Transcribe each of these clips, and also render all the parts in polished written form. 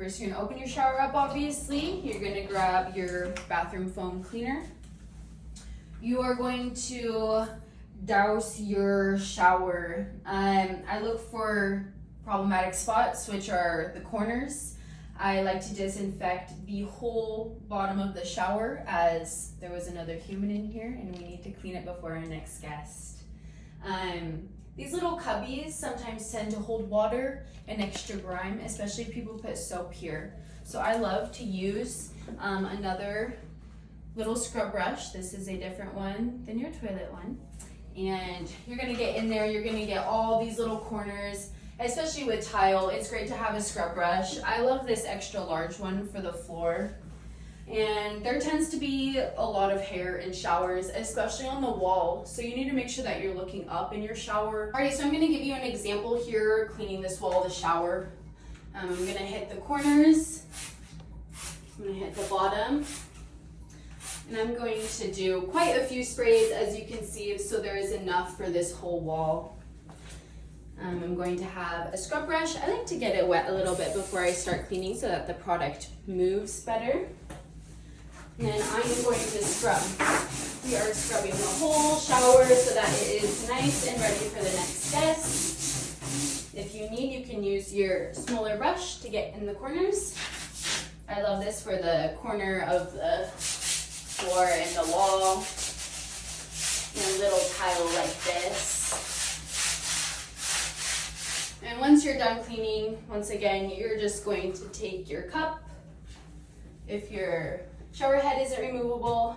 First, you're gonna open your shower up, obviously. You're gonna grab your bathroom foam cleaner. You are going to douse your shower. I look for problematic spots, which are the corners. I like to disinfect the whole bottom of the shower, as there was another human in here and we need to clean it before our next guest. These little cubbies sometimes tend to hold water and extra grime, especially if people put soap here. So I love to use another little scrub brush. This is a different one than your toilet one. And you're gonna get in there, you're gonna get all these little corners, especially with tile. It's great to have a scrub brush. I love this extra large one for the floor. And there tends to be a lot of hair in showers, especially on the wall. So you need to make sure that you're looking up in your shower. All right, so I'm gonna give you an example here, cleaning this wall of the shower. I'm gonna hit the corners. I'm gonna hit the bottom. And I'm going to do quite a few sprays, as you can see, so there is enough for this whole wall. I'm going to have a scrub brush. I like to get it wet a little bit before I start cleaning so that the product moves better. And then I am going to scrub. We are scrubbing the whole shower so that it is nice and ready for the next guest. If you need, you can use your smaller brush to get in the corners. I love this for the corner of the floor and the wall. And a little tile like this. And once you're done cleaning, once again, you're just going to take your cup. If your shower head isn't removable,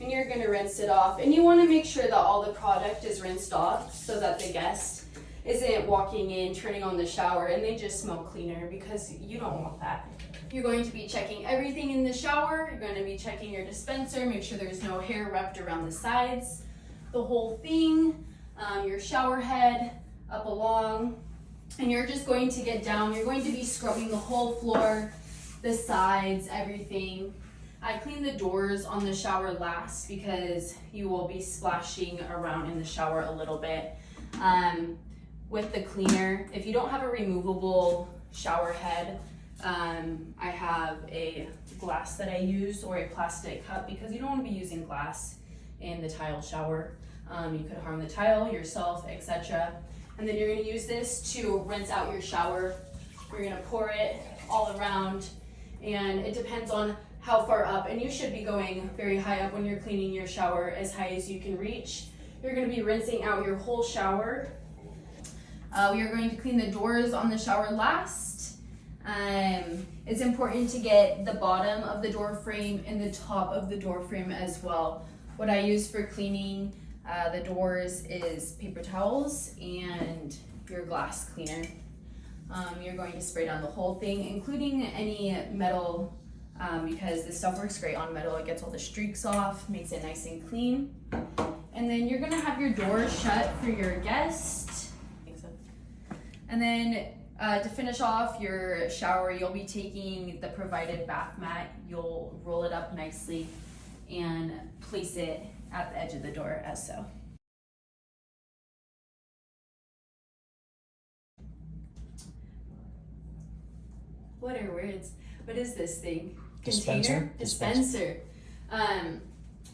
and you're gonna rinse it off. And you wanna make sure that all the product is rinsed off so that the guest isn't walking in, turning on the shower, and they just smell cleaner, because you don't want that. You're going to be checking everything in the shower. You're going to be checking your dispenser, make sure there's no hair wrapped around the sides, the whole thing, your shower head up along. And you're just going to get down. You're going to be scrubbing the whole floor, the sides, everything. I clean the doors on the shower last because you will be splashing around in the shower a little bit. With the cleaner, if you don't have a removable shower head, I have a glass that I use, or a plastic cup, because you don't want to be using glass in the tile shower. You could harm the tile, yourself, etc. And then you're going to use this to rinse out your shower. You're going to pour it all around, and it depends on how far up, and you should be going very high up when you're cleaning your shower, as high as you can reach. You're going to be rinsing out your whole shower. We are going to clean the doors on the shower last. It's important to get the bottom of the door frame and the top of the door frame as well. What I use for cleaning the doors is paper towels and your glass cleaner. You're going to spray down the whole thing, including any metal, because this stuff works great on metal. It gets all the streaks off, makes it nice and clean. And then you're gonna have your door shut for your guest. I think so. And then to finish off your shower, you'll be taking the provided bath mat. You'll roll it up nicely and place it at the edge of the door, as so. What are words? What is this thing? Dispenser? Container? Dispenser.